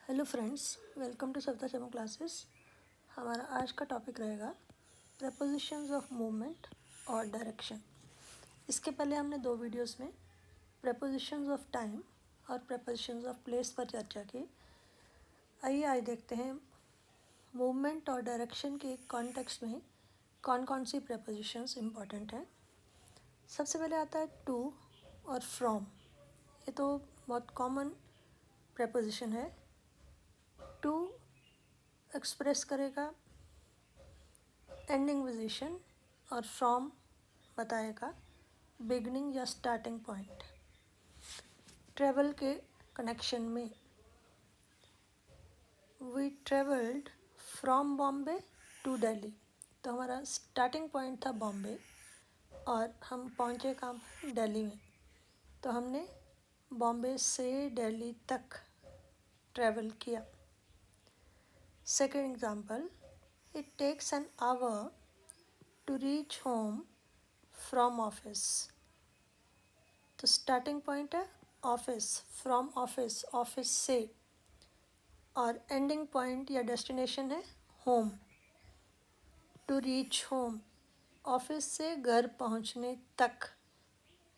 Hello friends, welcome to Savita Sharma classes. हमारा आज का टॉपिक रहेगा प्रपोजिशंस ऑफ मूवमेंट और डायरेक्शन। इसके पहले हमने दो वीडियोस में प्रपोजिशंस ऑफ टाइम और प्रपोजिशंस ऑफ प्लेस पर चर्चा की। आइए आज देखते हैं मूवमेंट और डायरेक्शन के कॉन्टेक्स्ट में कौन कौन सी प्रपोजिशंस इम्पॉर्टेंट हैं। सबसे पहले आता है टू और फ्रॉम। ये तो बहुत कॉमन प्रपोजिशन है। टू एक्सप्रेस करेगा एंडिंग पोजीशन और फ्रॉम बताएगा बिगनिंग या स्टार्टिंग पॉइंट। ट्रेवल के कनेक्शन में we travelled from Bombay to Delhi, तो हमारा स्टार्टिंग पॉइंट था बॉम्बे और हम पहुँचे कहाँ, दिल्ली में। तो हमने बॉम्बे से दिल्ली तक ट्रेवल किया। Second example, it takes an hour to reach home from office. तो स्टार्टिंग पॉइंट है ऑफिस, फ्रॉम ऑफिस, ऑफिस से, और एंडिंग पॉइंट या डेस्टिनेशन है home. To reach home, office से घर पहुंचने तक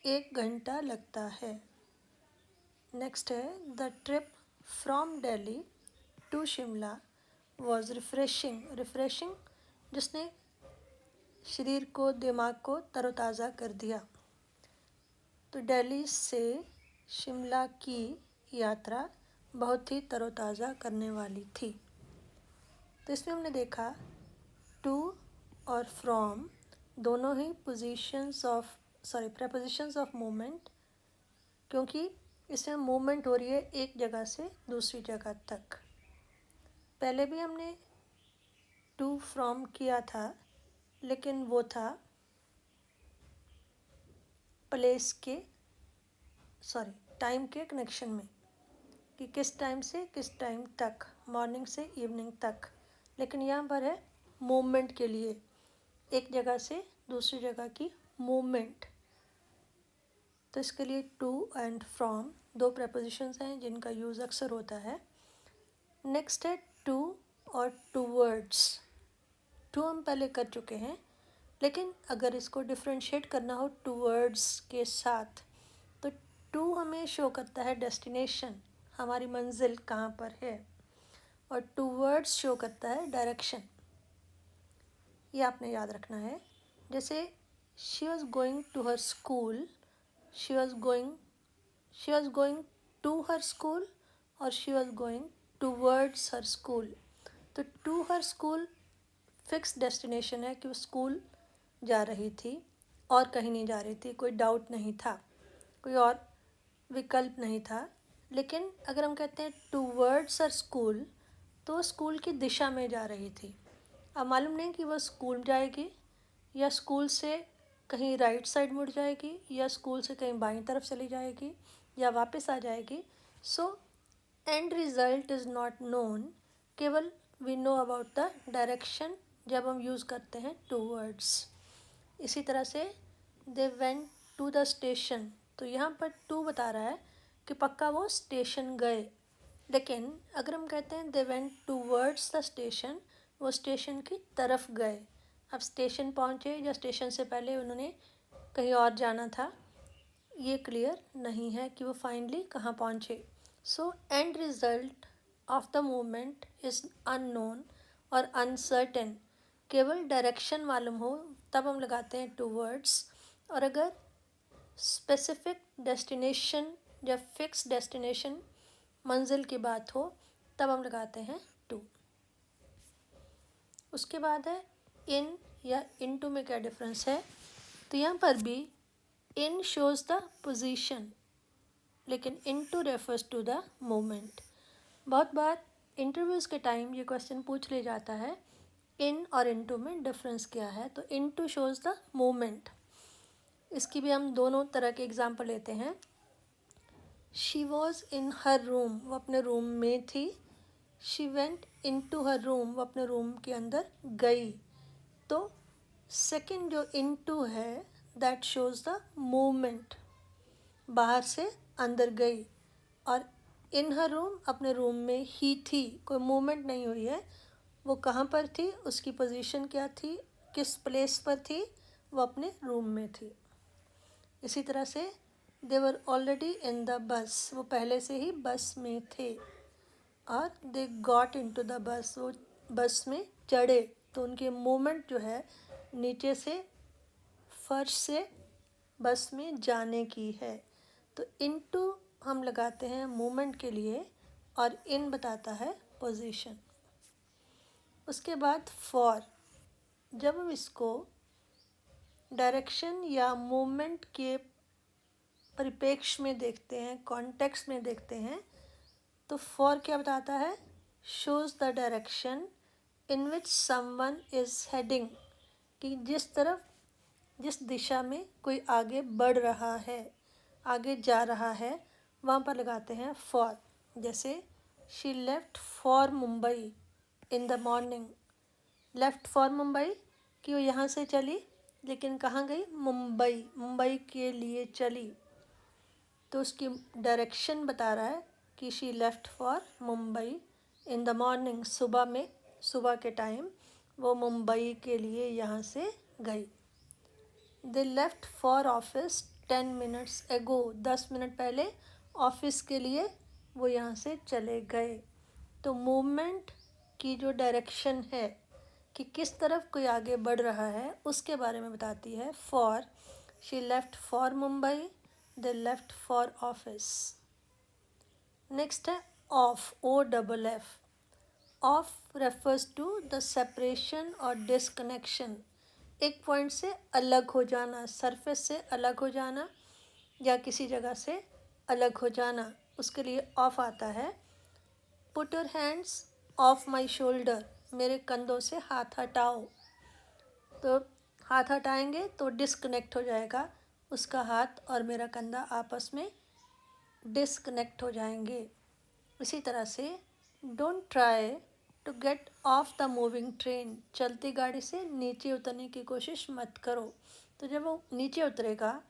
1 घंटा लगता है। नेक्स्ट है the trip from Delhi to Shimla was refreshing. Refreshing जिसने शरीर को, दिमाग को तरोताज़ा कर दिया। तो दिल्ली से शिमला की यात्रा बहुत ही तरोताज़ा करने वाली थी। तो इसमें हमने देखा टू और फ्रॉम दोनों ही प्रपोजिशंस ऑफ मूवमेंट, क्योंकि इसमें मूवमेंट हो रही है एक जगह से दूसरी जगह तक। पहले भी हमने टू फ्रॉम किया था, लेकिन वो था प्लेस के टाइम के कनेक्शन में, कि किस टाइम से किस टाइम तक, मॉर्निंग से इवनिंग तक। लेकिन यहाँ पर है मूवमेंट के लिए, एक जगह से दूसरी जगह की मूवमेंट। तो इसके लिए टू एंड फ्रॉम दो प्रपोजिशंस हैं जिनका यूज़ अक्सर होता है। नेक्स्ट है टू और टूवर्ड्स। टू हम पहले कर चुके हैं, लेकिन अगर इसको डिफ्रेंशिएट करना हो टूवर्ड्स के साथ, तो टू हमें शो करता है डेस्टिनेशन, हमारी मंजिल कहाँ पर है, और टूवर्ड्स शो करता है डायरेक्शन। ये आपने याद रखना है। जैसे she was going to her school, she was going to her school, और she was going towards her school. तो to her school fix destination है कि वो स्कूल जा रही थी और कहीं नहीं जा रही थी, कोई डाउट नहीं था, कोई और विकल्प नहीं था। लेकिन अगर हम कहते हैं टूवर्ड्स हर स्कूल, तो स्कूल की दिशा में जा रही थी। अब मालूम नहीं कि वह स्कूल जाएगी या स्कूल से कहीं राइट साइड मुड़ जाएगी या स्कूल से कहीं बाईं तरफ चली जाएगी या वापस आ जाएगी। So end result is not known, केवल we know about the direction जब हम यूज़ करते हैं टूवर्ड्स। इसी तरह से they went to the station, तो यहाँ पर टू बता रहा है कि पक्का वो स्टेशन गए। लेकिन अगर हम कहते हैं they went towards the station, वो स्टेशन की तरफ गए। अब स्टेशन पहुँचे या स्टेशन से पहले उन्होंने कहीं और जाना था, ये क्लियर नहीं है कि वो फाइनली कहाँ पहुँचे। सो end result of the movement is unknown और अनसर्टेन। केवल डायरेक्शन मालूम हो तब हम लगाते हैं टूवर्ड्स, और अगर स्पेसिफिक डेस्टिनेशन या फिक्स डेस्टिनेशन, मंजिल की बात हो, तब हम लगाते हैं टू। उसके बाद है इन या इनटू में क्या डिफरेंस है। तो यहाँ पर भी इन शोज़ द पोजीशन, लेकिन into refers to the movement. बहुत बार इंटरव्यूज़ के टाइम ये क्वेश्चन पूछ लिया जाता है इन और इनटू में डिफरेंस क्या है। तो इनटू शोज़ द मूवमेंट। इसकी भी हम दोनों तरह के एग्जाम्पल लेते हैं। She was in her room, वो अपने रूम में थी। She went in to her room, वो अपने रूम के अंदर गई। तो सेकंड जो इन टू है दैट शोज़ द मूवमेंट, बाहर से अंदर गई, और इन हर रूम, अपने रूम में ही थी, कोई मूवमेंट नहीं हुई है। वो कहाँ पर थी, उसकी पोजीशन क्या थी, किस प्लेस पर थी, वो अपने रूम में थी। इसी तरह से दे were already in the bus, वो पहले से ही बस में थे। और they got into the bus, वो बस में चढ़े, तो उनकी मूवमेंट जो है नीचे से, फर्श से बस में जाने की है। तो इनटू हम लगाते हैं मूवमेंट के लिए, और इन बताता है पोजीशन। उसके बाद फॉर, जब हम इसको डायरेक्शन या मूवमेंट के परिप्रेक्ष्य में देखते हैं, कॉन्टेक्स्ट में देखते हैं, तो फॉर क्या बताता है, shows the direction in which someone is heading, कि जिस दिशा में कोई आगे बढ़ रहा है, आगे जा रहा है, वहाँ पर लगाते हैं फॉर। जैसे she left for Mumbai in the morning, left for Mumbai, कि वो यहाँ से चली, लेकिन कहाँ गई, मुंबई, मुंबई के लिए चली। तो उसकी डायरेक्शन बता रहा है कि she left for Mumbai in the morning, सुबह में, सुबह के टाइम वो मुंबई के लिए यहाँ से गई। दे लेफ्ट फॉर ऑफिस 10 मिनट्स एगो, 10 मिनट पहले ऑफिस के लिए वो यहाँ से चले गए। तो मूवमेंट की जो डायरेक्शन है कि किस तरफ कोई आगे बढ़ रहा है, उसके बारे में बताती है for. She left for Mumbai, they left for office. Next है off, OFF। Off refers to the separation और डिसकनेक्शन, एक पॉइंट से अलग हो जाना, सरफेस से अलग हो जाना या किसी जगह से अलग हो जाना, उसके लिए ऑफ आता है। Put your hands of my shoulder, मेरे कंधों से हाथ हटाओ। तो हाथ हटाएंगे तो डिसकनेक्ट हो जाएगा, उसका हाथ और मेरा कंधा आपस में डिसकनेक्ट हो जाएंगे। इसी तरह से don't try to get off the moving train, चलती गाड़ी से नीचे उतरने की कोशिश मत करो। तो जब वो नीचे उतरेगा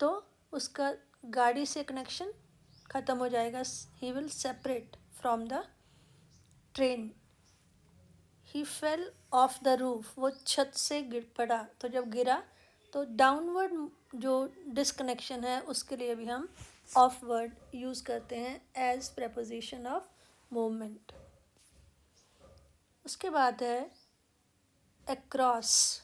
तो उसका गाड़ी से कनेक्शन ख़त्म हो जाएगा, he will separate from the train. He fell off the roof, वो छत से गिर पड़ा, तो जब गिरा तो डाउनवर्ड जो डिसकनेक्शन है उसके लिए भी हम ऑफ वर्ड यूज़ करते हैं एज प्रेपोजिशन ऑफ मूवमेंट। उसके बाद है अक्रॉस।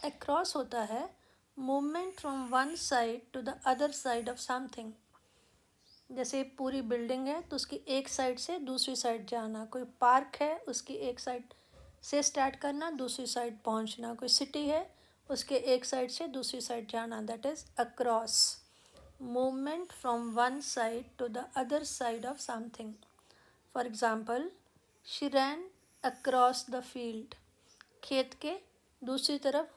अक्रॉस होता है movement from one side to the other side of something. जैसे पूरी बिल्डिंग है तो उसकी एक साइड से दूसरी साइड जाना, कोई पार्क है उसकी एक साइड से स्टार्ट करना, दूसरी साइड पहुंचना, कोई सिटी है उसके एक साइड से दूसरी साइड जाना, that is across. Movement from one side to the other side of something. For example, she ran across the field, खेत के दूसरी तरफ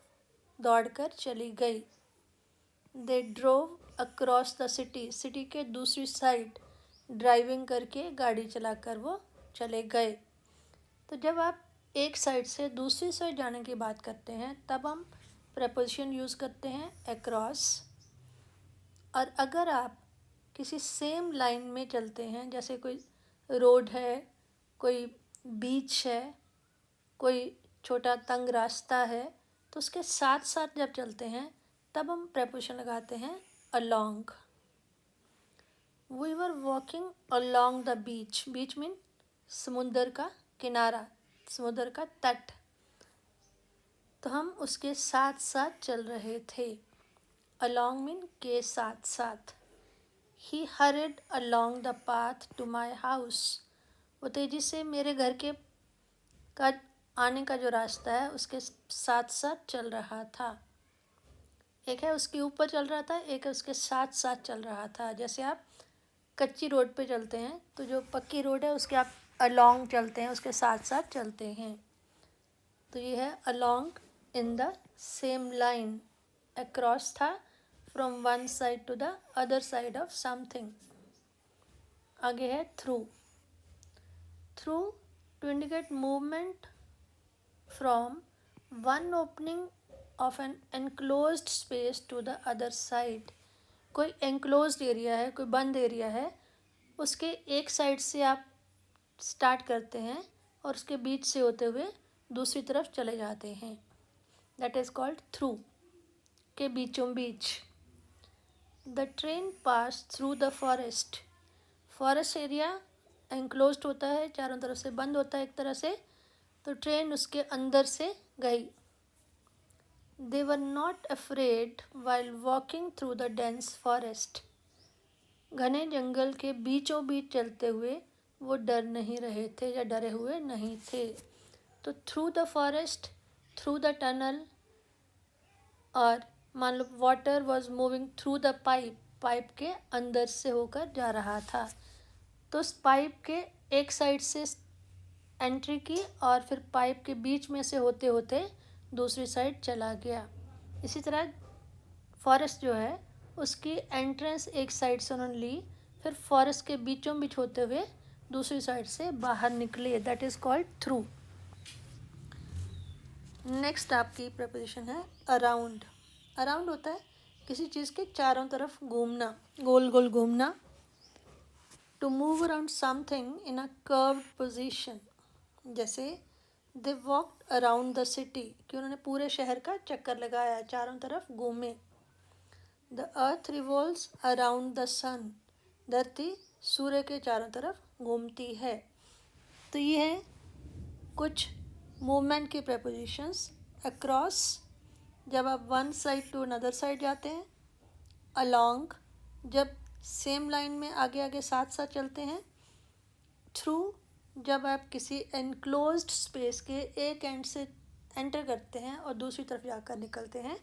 दौड़कर चली गई। They drove across the city, city के दूसरी साइड ड्राइविंग करके, गाड़ी चलाकर वो चले गए। तो जब आप एक साइड से दूसरी साइड जाने की बात करते हैं तब हम प्रपोजिशन यूज़ करते हैं अक्रॉस। और अगर आप किसी सेम लाइन में चलते हैं, जैसे कोई रोड है, कोई बीच है, कोई छोटा तंग रास्ता है, तो उसके साथ साथ जब चलते हैं तब हम प्रपोजिशन लगाते हैं along. We were walking along the beach, beach mean समुंदर का किनारा, समुद्र का तट, तो हम उसके साथ साथ चल रहे थे। अलोंग मीन के साथ साथ। He hurried along the path to my house, वो तेज़ी से मेरे घर के का आने का जो रास्ता है उसके साथ साथ चल रहा था। एक है उसके ऊपर चल रहा था, एक है उसके साथ साथ चल रहा था। जैसे आप कच्ची रोड पे चलते हैं तो जो पक्की रोड है उसके आप अलोंग चलते हैं, उसके साथ साथ चलते हैं। तो ये है along, in the same line. Across था from one side to the other side of something. आगे है through. Through to indicate movement from one opening of an enclosed space to the other side. कोई enclosed area है, कोई बंद area है, उसके एक साइड से आप स्टार्ट करते हैं और उसके बीच से होते हुए दूसरी तरफ चले जाते हैं, दैट इज़ कॉल्ड थ्रू, के बीचों बीच। The train pass through the forest, forest area enclosed होता है, चारों तरफ से बंद होता है एक तरह से, तो ट्रेन उसके अंदर से गई। They were not afraid while walking through the dense forest, घने जंगल के बीचों बीच चलते हुए वो डर नहीं रहे थे या डरे हुए नहीं थे। तो through the forest, through the tunnel, और मान लो water was moving through the pipe, pipe के अंदर से होकर जा रहा था, तो उस पाइप के एक साइड से एंट्री की और फिर पाइप के बीच में से होते होते दूसरी साइड चला गया। इसी तरह फॉरेस्ट जो है उसकी एंट्रेंस एक साइड से उन्होंने ली, फिर फॉरेस्ट के बीचों बीच होते हुए दूसरी साइड से बाहर निकले, that is called through. Next आपकी प्रपोजिशन है अराउंड। अराउंड होता है किसी चीज़ के चारों तरफ घूमना, गोल गोल घूमना। To move around something in a curved position, जैसे they walked around the city, कि उन्होंने पूरे शहर का चक्कर लगाया, चारों तरफ घूमे। The earth revolves around the sun, धरती सूर्य के चारों तरफ घूमती है। तो ये है कुछ मूवमेंट के प्रपोजिशंस। अक्रॉस, जब आप one side to another side जाते हैं। अलोंग, जब सेम लाइन में आगे आगे साथ साथ चलते हैं। थ्रू, जब आप किसी एनक्लोज्ड स्पेस के एक एंड से एंटर करते हैं और दूसरी तरफ जाकर निकलते हैं।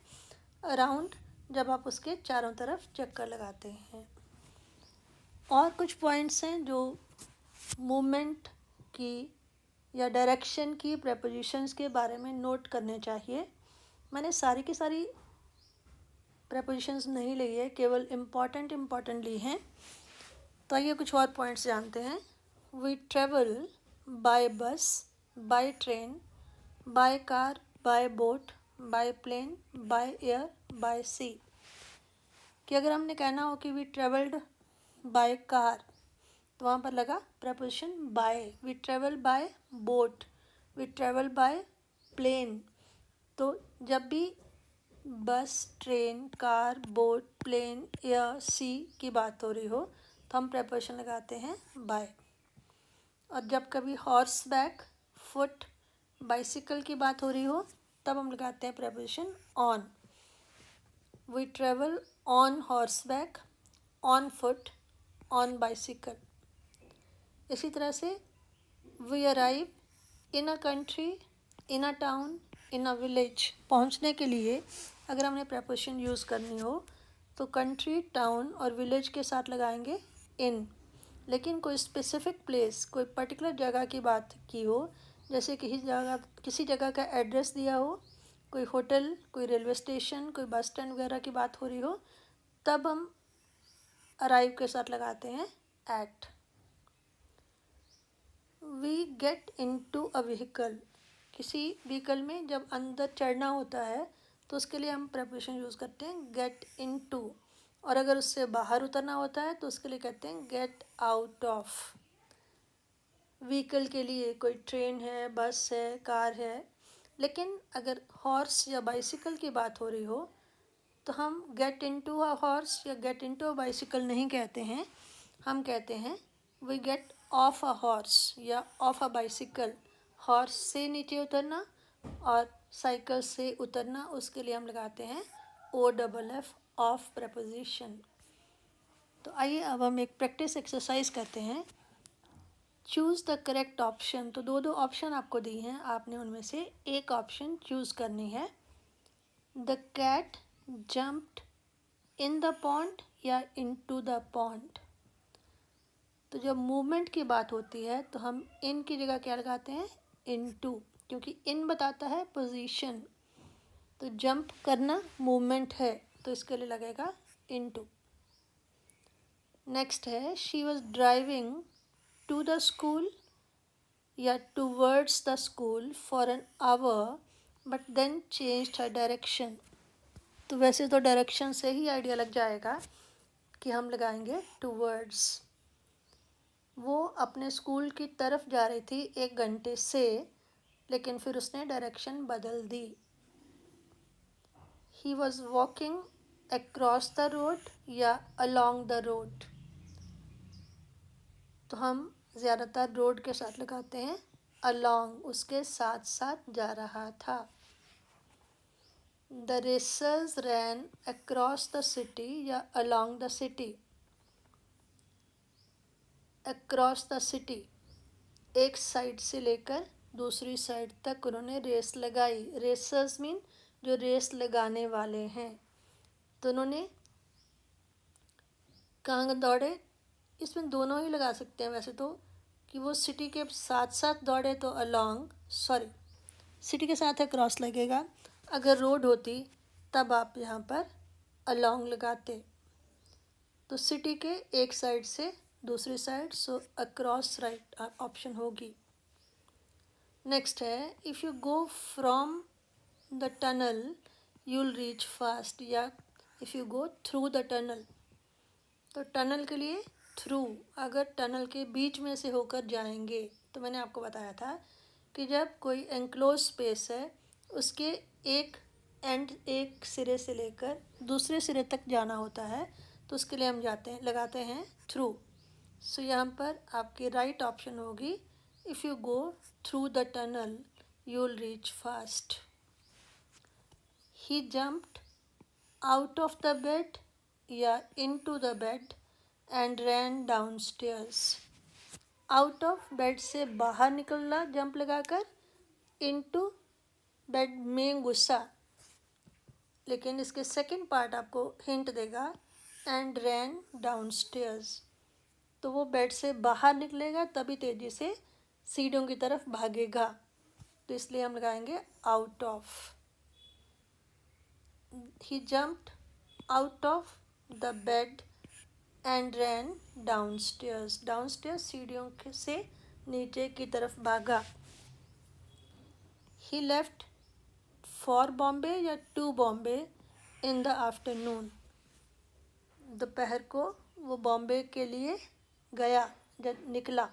अराउंड, जब आप उसके चारों तरफ चक्कर लगाते हैं। और कुछ पॉइंट्स हैं जो मूवमेंट की या डायरेक्शन की प्रपोजिशंस के बारे में नोट करने चाहिए। मैंने सारी की सारी प्रपोजिशंस नहीं ली है, केवल इम्पॉर्टेंट ली हैं। तो आइए कुछ और पॉइंट्स जानते हैं। We travel by bus, by train, by car, by boat, by plane, by air, by sea. कि अगर हमने कहना हो कि वी ट्रेवल्ड बाय कार, तो वहाँ पर लगा preposition by. We travel by boat, we travel by plane. तो जब भी bus, train, car, boat, plane, air, sea की बात हो रही हो तो हम प्रपोजिशन लगाते हैं बाय। और जब कभी हॉर्स बैक, फुट, बाइसिकल की बात हो रही हो तब हम लगाते हैं preposition on. We travel on horseback, on foot, on bicycle. इसी तरह से we arrive in a country, in a town, in a village. पहुंचने के लिए अगर हमने प्रपोजिशन यूज़ करनी हो तो कंट्री, टाउन और विलेज के साथ लगाएंगे इन। लेकिन कोई स्पेसिफिक प्लेस, कोई पर्टिकुलर जगह की बात की हो, जैसे किसी जगह का एड्रेस दिया हो, कोई होटल, कोई रेलवे स्टेशन, कोई बस स्टैंड वगैरह की बात हो रही हो, तब हम अराइव के साथ लगाते हैं at. We get into a vehicle, किसी व्हीकल में जब अंदर चढ़ना होता है तो उसके लिए हम प्रपोजिशन यूज़ करते हैं गेट इनटू। और अगर उससे बाहर उतरना होता है तो उसके लिए कहते हैं गेट आउट ऑफ। व्हीकल के लिए कोई ट्रेन है, बस है, कार है। लेकिन अगर हॉर्स या बाइसिकल की बात हो रही हो तो हम गेट इनटू अ हॉर्स या गेट इनटू अ बाइसिकल नहीं कहते हैं, हम कहते हैं we get off a horse या ऑफ अ बाइसिकल। हॉर्स से नीचे उतरना और साइकिल से उतरना, उसके लिए हम लगाते हैं OFF, ऑफ प्रपोजिशन। तो आइए अब हम एक प्रैक्टिस एक्सरसाइज करते हैं। Choose the correct option. तो दो ऑप्शन आपको दी हैं, आपने उनमें से एक ऑप्शन चूज़ करनी है। The cat jumped in the pond या इनटू द पॉन्ड। तो जब मूवमेंट की बात होती है तो हम इन की जगह क्या लगाते हैं, इनटू, क्योंकि इन बताता है पोजीशन। तो जंप करना मूवमेंट है तो इसके लिए लगेगा इनटू। नेक्स्ट है she was driving to the school या towards the school for an hour but then changed her direction. तो वैसे तो डायरेक्शन से ही आइडिया लग जाएगा कि हम लगाएंगे टूवर्ड्स। वो अपने स्कूल की तरफ जा रही थी 1 घंटे से, लेकिन फिर उसने डायरेक्शन बदल दी। He was walking across the road या अलॉन्ग द रोड। तो हम ज़्यादातर रोड के साथ लगाते हैं अलॉन्ग, उसके साथ साथ जा रहा था। The racers ran across the city या along the city. Across the city, एक साइड से लेकर दूसरी साइड तक उन्होंने रेस लगाई। रेसर्स मीन जो रेस लगाने वाले हैं। तो उन्होंने कहाँ दौड़े, इसमें दोनों ही लगा सकते हैं वैसे तो, कि वो सिटी के साथ साथ दौड़े तो अलॉन्ग, सॉरी सिटी के साथ है क्रॉस लगेगा। अगर रोड होती तब आप यहाँ पर अलॉन्ग लगाते। तो सिटी के एक साइड से दूसरी side, so across right option होगी। नेक्स्ट है if you go from the tunnel you will reach fast, या if you go through the tunnel. तो टनल के लिए थ्रू, अगर टनल के बीच में से होकर जाएंगे, तो मैंने आपको बताया था कि जब कोई एनक्लोज स्पेस है उसके एक एंड, एक सिरे से लेकर दूसरे सिरे तक जाना होता है, तो उसके लिए हम लगाते हैं थ्रू। सो यहाँ पर आपकी राइट ऑप्शन होगी if you go through the tunnel you will reach fast. He jumped out of the bed या into the bed and ran downstairs. Out of bed से बाहर निकलना जंप लगाकर, इनटू बेड में घुसा, लेकिन इसके सेकंड पार्ट आपको हिंट देगा एंड रैन डाउनस्टेयर्स। तो वो बेड से बाहर निकलेगा तभी तेज़ी से सीढ़ियों की तरफ भागेगा, तो इसलिए हम लगाएंगे out of. He jumped out of the bed and ran downstairs. Downstairs सीढ़ियों से नीचे की तरफ भागा। ही लेफ्ट फॉर बॉम्बे या to Bombay in the afternoon. दोपहर को वो बॉम्बे के लिए गया, जब निकला,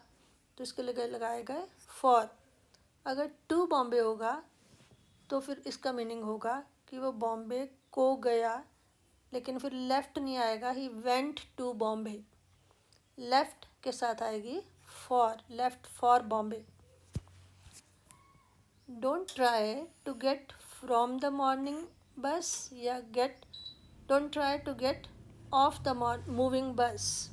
तो इसके लिए लगाए गए फॉर। अगर टू बॉम्बे होगा तो फिर इसका मीनिंग होगा कि वो बॉम्बे को गया, लेकिन फिर लेफ़्ट नहीं आएगा, he went to Bombay. Left के साथ आएगी for, left for Bombay. Don't try to get from the morning bus या don't try to get off the moving bus.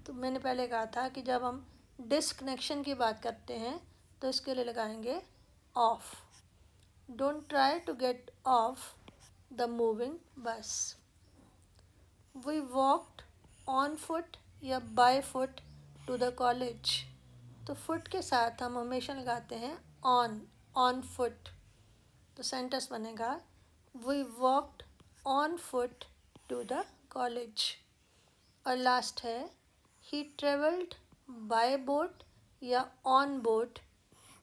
तो मैंने पहले कहा था कि जब हम डिस्कनेक्शन की बात करते हैं तो इसके लिए लगाएंगे off. Don't try to get off the moving bus. We walked on foot या by foot to the college. तो फुट के साथ हम हमेशा लगाते हैं ऑन फुट। तो सेंटेंस बनेगा we walked on foot to the college. और लास्ट है ही ट्रेवल्ड बाय बोट या on boat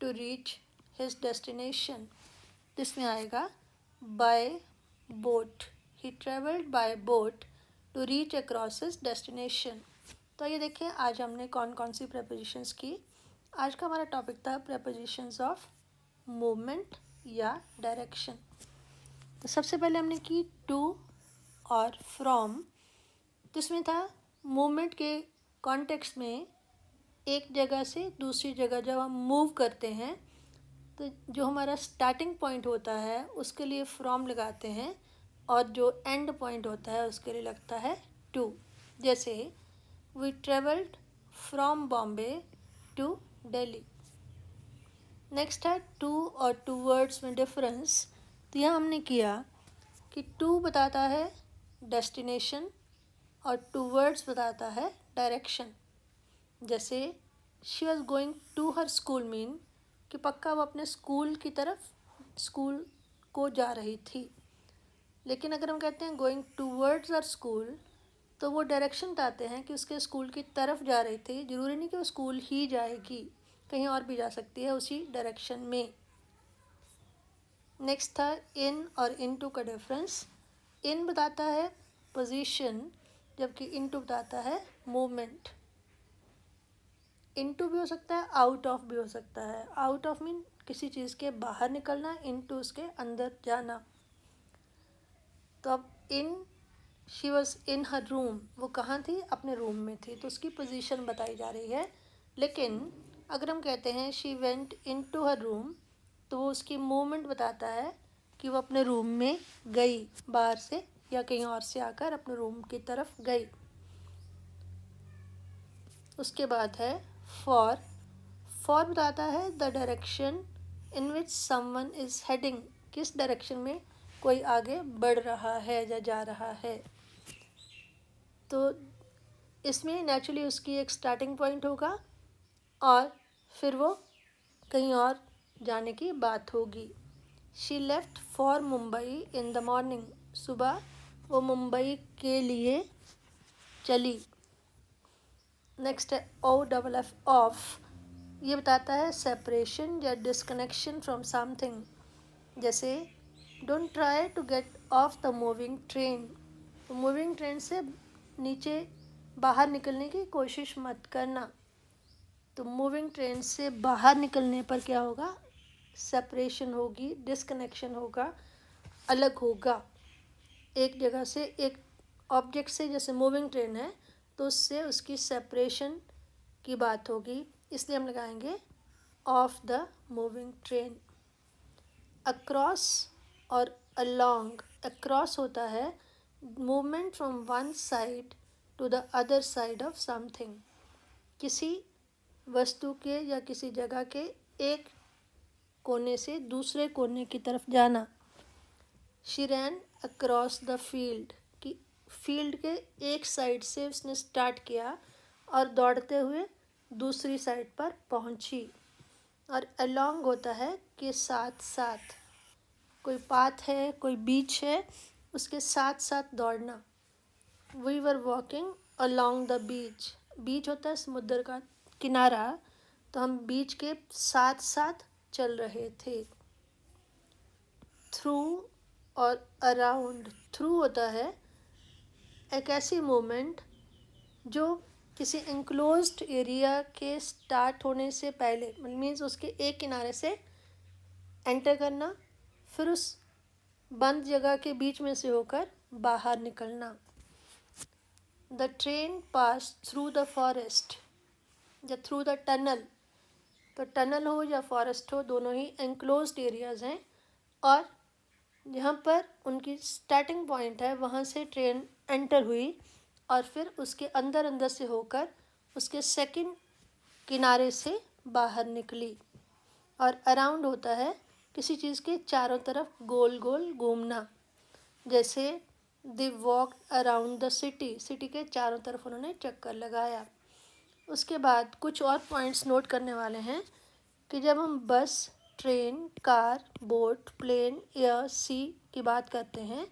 to reach his destination. इसमें आएगा by boat. He travelled by boat to reach across his destination. तो ये देखिए आज हमने कौन कौन सी प्रेपोजिशंस की। आज का हमारा टॉपिक था प्रेपोजिशंस ऑफ मूवमेंट या डायरेक्शन। तो सबसे पहले हमने की टू और फ्रॉम। तो इसमें था मूवमेंट के कॉन्टेक्स्ट में एक जगह से दूसरी जगह जब हम मूव करते हैं तो जो हमारा स्टार्टिंग पॉइंट होता है उसके लिए फ्रॉम लगाते हैं, और जो एंड पॉइंट होता है उसके लिए लगता है टू। जैसे we travelled from Bombay to Delhi. Next है टू और टू वर्ड्स में डिफरेंस। तो यह हमने किया कि टू बताता है डेस्टिनेशन और टू वर्ड्स बताता है डायरेक्शन। जैसे she was going to her school mean कि पक्का वो अपने स्कूल की तरफ, स्कूल को जा रही थी। लेकिन अगर हम कहते हैं गोइंग टूवर्ड्स हर स्कूल, तो वो डायरेक्शन बताते हैं कि उसके स्कूल की तरफ जा रही थी। ज़रूरी नहीं कि वो स्कूल ही जाएगी, कहीं और भी जा सकती है उसी डायरेक्शन में। नेक्स्ट था इन और इनटू का डिफरेंस। इन बताता है पोजीशन, जबकि इनटू बताता है मूवमेंट। इनटू भी हो सकता है, आउट ऑफ भी हो सकता है। आउट ऑफ मीन किसी चीज़ के बाहर निकलना, इनटू उसके अंदर जाना। तो अब she was in her room, वो कहाँ थी? अपने रूम में थी, तो उसकी पोजीशन बताई जा रही है। लेकिन अगर हम कहते हैं she went in to her room, तो वो उसकी मूवमेंट बताता है कि वो अपने रूम में गई, बाहर से या कहीं और से आकर अपने रूम की तरफ गई। उसके बाद है फॉर। फॉर बताता है the direction in which someone is heading, किस डायरेक्शन में कोई आगे बढ़ रहा है या जा रहा है। तो इसमें नेचुरली उसकी एक स्टार्टिंग पॉइंट होगा और फिर वो कहीं और जाने की बात होगी। She left for Mumbai in the morning, सुबह वो मुंबई के लिए चली। नेक्स्ट है ओ डबल एफ, ऑफ। ये बताता है सेपरेशन या डिस्कनेक्शन फ्रॉम समथिंग। जैसे don't try to get off the moving train, तो मूविंग ट्रेन से नीचे बाहर निकलने की कोशिश मत करना। तो मूविंग ट्रेन से बाहर निकलने पर क्या होगा? सेपरेशन होगी, डिस्कनेक्शन होगा, अलग होगा एक जगह से, एक ऑब्जेक्ट से। जैसे मूविंग ट्रेन है तो उससे उसकी सेपरेशन की बात होगी, इसलिए हम लगाएंगे off the moving train. Across और अलोंग, अक्रॉस होता है movement from one side to the other side of something, किसी वस्तु के या किसी जगह के एक कोने से दूसरे कोने की तरफ जाना। She ran across the field, कि फील्ड के एक साइड से उसने स्टार्ट किया और दौड़ते हुए दूसरी साइड पर पहुंची। और अलोंग होता है कि साथ साथ, कोई पाथ है, कोई बीच है, उसके साथ साथ दौड़ना। We were walking along the beach, beach होता है समुद्र का किनारा, तो हम बीच के साथ साथ चल रहे थे। थ्रू और अराउंड, थ्रू होता है एक ऐसी मूवमेंट जो किसी एंक्लोज्ड एरिया के स्टार्ट होने से पहले, मीन्स उसके एक किनारे से एंटर करना, फिर उस बंद जगह के बीच में से होकर बाहर निकलना। The train pass through the forest या थ्रू द टनल, तो टनल हो या फॉरेस्ट हो, दोनों ही एंक्लोज्ड एरियाज़ हैं, और जहाँ पर उनकी स्टार्टिंग पॉइंट है वहाँ से ट्रेन एंटर हुई और फिर उसके अंदर अंदर से होकर उसके सेकंड किनारे से बाहर निकली। और अराउंड होता है किसी चीज़ के चारों तरफ गोल गोल घूमना। जैसे they walk around the city, city के चारों तरफ उन्होंने चक्कर लगाया। उसके बाद कुछ और पॉइंट्स नोट करने वाले हैं कि जब हम bus, train, car, boat, plane, air, sea की बात करते हैं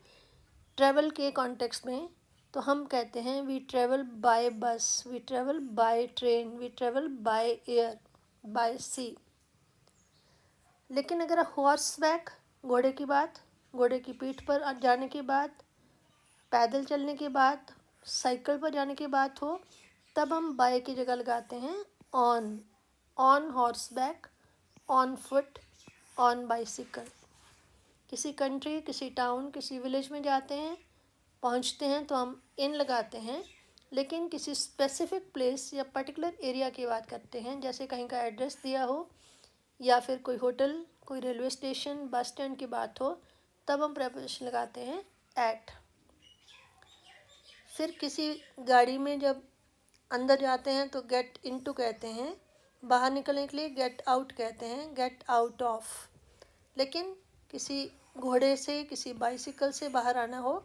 ट्रैवल के कॉन्टेक्स्ट में, तो हम कहते हैं we travel by bus, we travel by train, we travel by air, by sea. लेकिन अगर हॉर्सबैक, घोड़े की बात, घोड़े की पीठ पर जाने की बात, पैदल चलने की बात, साइकिल पर जाने की बात हो, तब हम बाय की जगह लगाते हैं on. On horseback, on foot, on bicycle. किसी कंट्री, किसी टाउन, किसी विलेज में जाते हैं, पहुंचते हैं तो हम इन लगाते हैं। लेकिन किसी स्पेसिफिक प्लेस या पर्टिकुलर एरिया की बात करते हैं, जैसे कहीं का एड्रेस दिया हो या फिर कोई होटल, कोई रेलवे स्टेशन, बस स्टैंड की बात हो, तब हम प्रेपोजिशन लगाते हैं एट। फिर किसी गाड़ी में जब अंदर जाते हैं तो गेट इनटू कहते हैं, बाहर निकलने के लिए गेट आउट कहते हैं, गेट आउट ऑफ। लेकिन किसी घोड़े से, किसी बाइसिकल से बाहर आना हो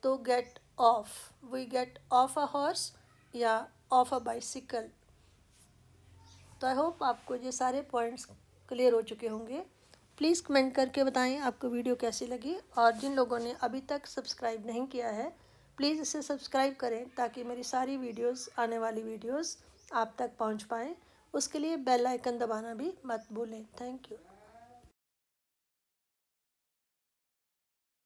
तो get off, we get off a horse या ऑफ अ बाइसिकल। तो आई होप आपको ये सारे पॉइंट्स क्लियर हो चुके होंगे। प्लीज़ कमेंट करके बताएं आपको वीडियो कैसी लगी, और जिन लोगों ने अभी तक सब्सक्राइब नहीं किया है प्लीज़ इसे सब्सक्राइब करें ताकि मेरी सारी वीडियोस, आने वाली वीडियोस आप तक पहुंच पाएँ। उसके लिए बेल आइकन दबाना भी मत भूलें। Thank you.